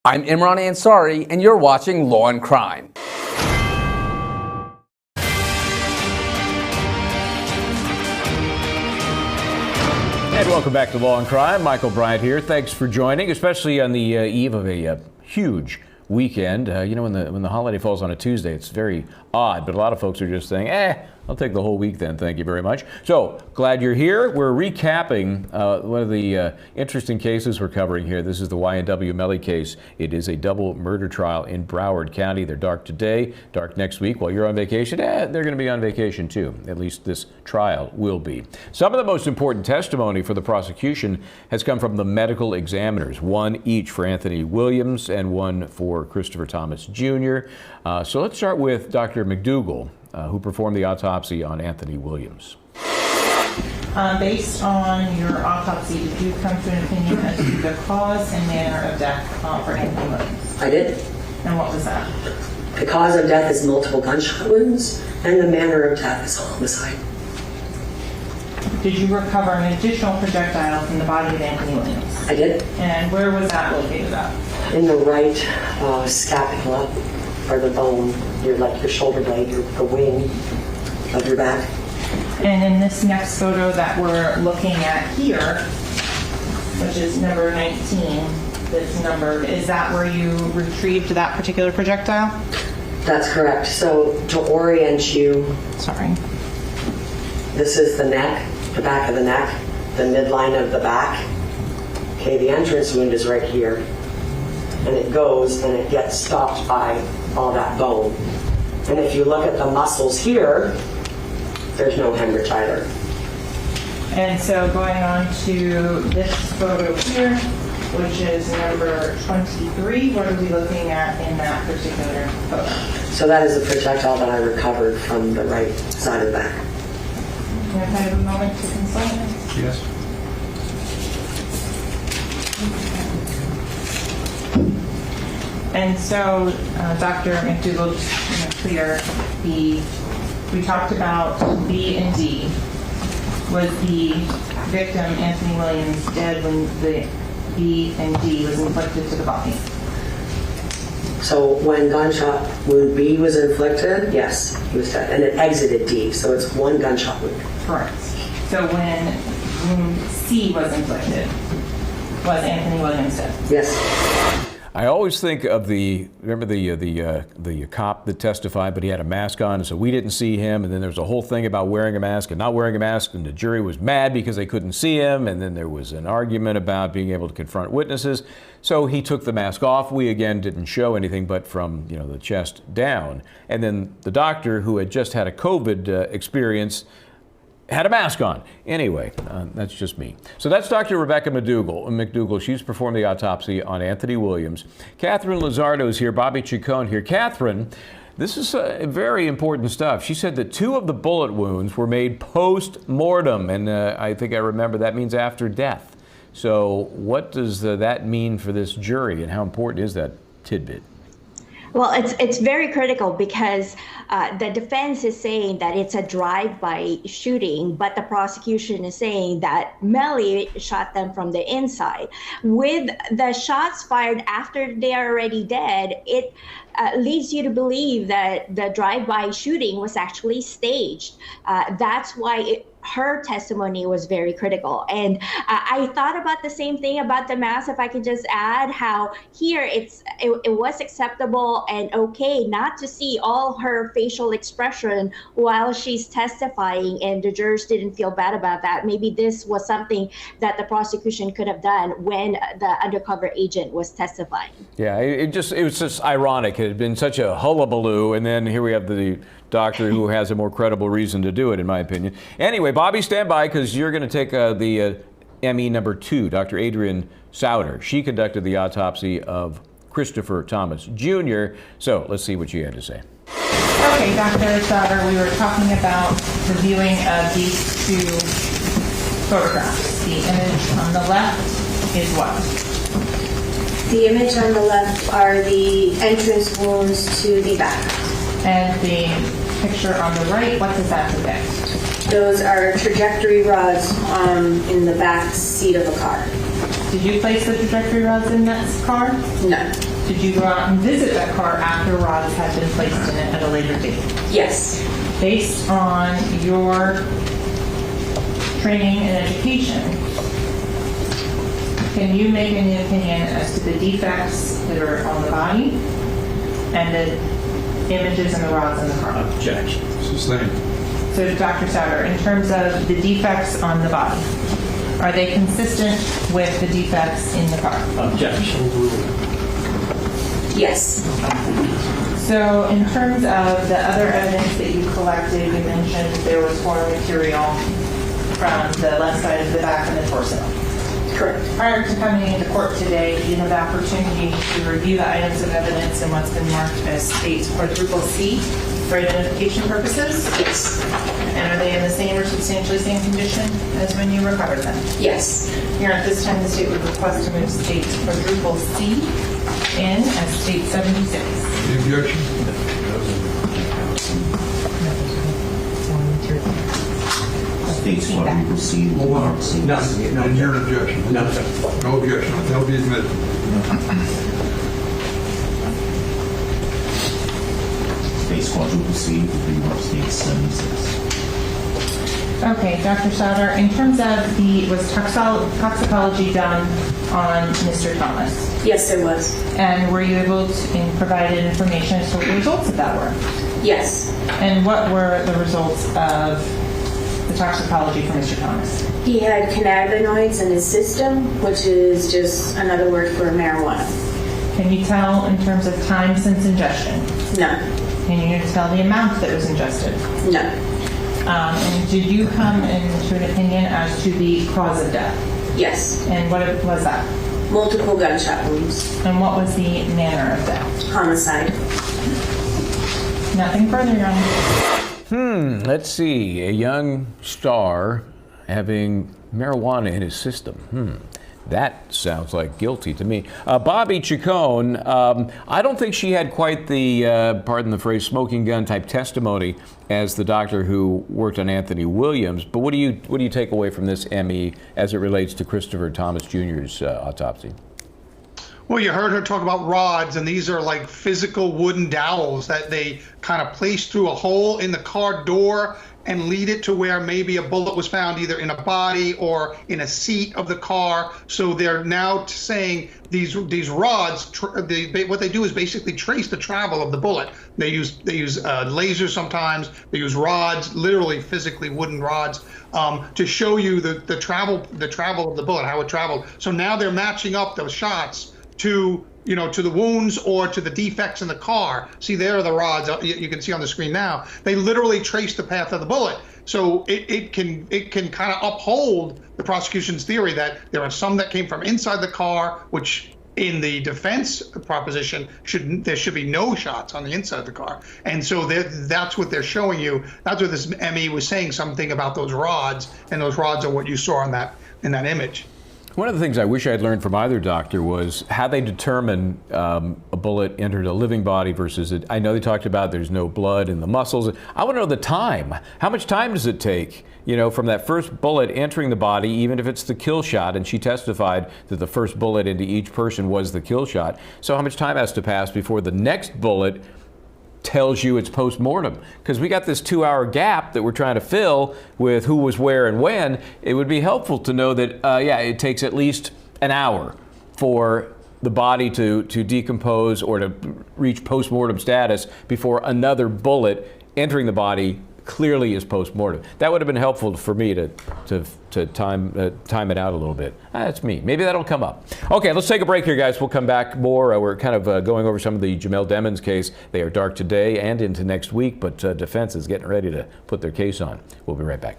I'm Imran Ansari, and you're watching Law and Crime. And welcome back to Law and Crime. Michael Bryant here. Thanks for joining, especially on the eve of a huge weekend. You know, when the holiday falls on a Tuesday, it's very odd, but a lot of folks are just saying, I'll take the whole week then, thank you very much. So, glad you're here. We're recapping one of the interesting cases we're covering here. This is the YNW Melly case. It is a double murder trial in Broward County. They're dark today, dark next week. While you're on vacation, they're going to be on vacation too. At least this trial will be. Some of the most important testimony for the prosecution has come from the medical examiners, one each for Anthony Williams and one for Christopher Thomas Jr. So let's start with Dr. McDougall, who performed the autopsy on Anthony Williams. Based on your autopsy, did you come to an opinion as to the cause and manner of death for Anthony Williams? I did. And what was that? The cause of death is multiple gunshot wounds, and the manner of death is homicide. Did you recover an additional projectile from the body of Anthony Williams? I did. And where was that located at? In the right scapula, or the bone, your shoulder blade, the wing of your back. And in this next photo that we're looking at here, which is number 19, this number, is that where you retrieved that particular projectile? That's correct. So to orient you, Sorry. this is the neck, the back of the neck, the midline of the back. Okay, the entrance wound is right here. And it goes and it gets stopped by all that bone. And if you look at the muscles here, there's no hemorrhage either. And so going on to this photo here, which is number 23, what are we looking at in that particular photo? So that is the projectile that I recovered from the right side of the back. Can I have a moment to consult? Yes. And so, Dr. McDougall, clear, we talked about B and D. Was the victim, Anthony Williams, dead when the B and D was inflicted to the body? So when gunshot wound B was inflicted, yes, he was dead. And it exited D, so it's one gunshot wound. Correct. So when wound C was inflicted, was Anthony Williams dead? Yes. I always think of remember the cop that testified, but he had a mask on, so we didn't see him. And then there was a whole thing about wearing a mask and not wearing a mask, and the jury was mad because they couldn't see him. And then there was an argument about being able to confront witnesses. So he took the mask off. We again didn't show anything but from the chest down. And then the doctor, who had just had a COVID experience, had a mask on. Anyway, that's just me. So that's Dr. Rebecca McDougall. She's performed the autopsy on Anthony Williams. Katherine Lizardo is here. Bobby Chacon here. Katherine, this is very important stuff. She said that 2 of the bullet wounds were made post-mortem, and I think I remember that means after death. So what does that mean for this jury, and how important is that tidbit? Well, it's very critical because the defense is saying that it's a drive-by shooting, but the prosecution is saying that Melly shot them from the inside. With the shots fired after they are already dead, it leads you to believe that the drive-by shooting was actually staged. That's why her testimony was very critical. And I thought about the same thing about the mask, if I could just add how here it was acceptable and okay not to see all her facial expression while she's testifying, and the jurors didn't feel bad about that. Maybe this was something that the prosecution could have done when the undercover agent was testifying. Yeah, it was just ironic. It had been such a hullabaloo, and then here we have the doctor who has a more credible reason to do it, in my opinion. Anyway, Bobby, stand by, because you're going to take the ME number 2, Dr. Adrienne Souter. She conducted the autopsy of Christopher Thomas Jr. So let's see what you had to say. Okay, Dr. Souter, we were talking about the viewing of these 2 photographs. The image on the left is what? The image on the left are the entrance wounds to the back. And the picture on the right, what does that depict? Those are trajectory rods in the back seat of a car. Did you place the trajectory rods in that car? No. did you go out and visit that car after rods had been placed in it at a later date? Yes. Based on your training and education, can you make any opinion as to the defects that are on the body and the images and the rods in the car? Objection. Sustained. So, Dr. Sauter, in terms of the defects on the body, are they consistent with the defects in the car? Objection. Yes. So, in terms of the other evidence that you collected, you mentioned there was foreign material from the left side of the back and the torso. Correct. Prior to coming into court today, did you have the opportunity to review the items of evidence and what's been marked as states quadruple C for identification purposes? Yes. And are they in the same or substantially same condition as when you recovered them? Yes. Here at this time, the state would request to move states quadruple C in as state 76. Any objection? States quadruple C. Hold on. Didn't hear an objection. No. No objection. That'll be admitted. States quadruple C would be more states 76. Okay, Dr. Sauter, in terms of was toxicology done on Mr. Thomas? Yes, there was. And were you able to provide information as to what the results of that were? Yes. And what were the results of the toxicology for Mr. Thomas? He had cannabinoids in his system, which is just another word for marijuana. Can you tell in terms of time since ingestion? No. Can you tell the amount that was ingested? No. And did you come into an opinion as to the cause of death? Yes. And what was that? Multiple gunshot wounds. And what was the manner of death? Homicide. Nothing further, Your Honor. Let's see. A young star having marijuana in his system. That sounds like guilty to me. Bobby Chacon, I don't think she had quite the, pardon the phrase, smoking gun type testimony as the doctor who worked on Anthony Williams. But what do you take away from this ME as it relates to Christopher Thomas Jr.'s autopsy? Well, you heard her talk about rods, and these are like physical wooden dowels that they kind of place through a hole in the car door and lead it to where maybe a bullet was found either in a body or in a seat of the car. So they're now saying these rods, what they do is basically trace the travel of the bullet. They use lasers sometimes. They use rods, literally physically wooden rods, to show you the travel of the bullet, how it traveled. So now they're matching up those shots to the wounds or to the defects in the car. See, there are the rods you can see on the screen now. They literally trace the path of the bullet. So it can kind of uphold the prosecution's theory that there are some that came from inside the car, which in the defense proposition there should be no shots on the inside of the car. And so that's what they're showing you. That's what this ME was saying, something about those rods, and those rods are what you saw in that image. One of the things I wish I'd learned from either doctor was how they determine a bullet entered a living body versus it. I know they talked about there's no blood in the muscles. I want to know the time. How much time does it take, from that first bullet entering the body, even if it's the kill shot? And she testified that the first bullet into each person was the kill shot. So how much time has to pass before the next bullet tells you it's post-mortem? Because we got this 2-hour gap that we're trying to fill with who was where and when. It would be helpful to know that, it takes at least an hour for the body to decompose or to reach post-mortem status before another bullet entering the body clearly is post-mortem. That would have been helpful for me to time it out a little bit. That's me. Maybe that'll come up. Okay, let's take a break here, guys. We'll come back more. We're kind of going over some of the Jamell Demons case. They are dark today and into next week, but defense is getting ready to put their case on. We'll be right back.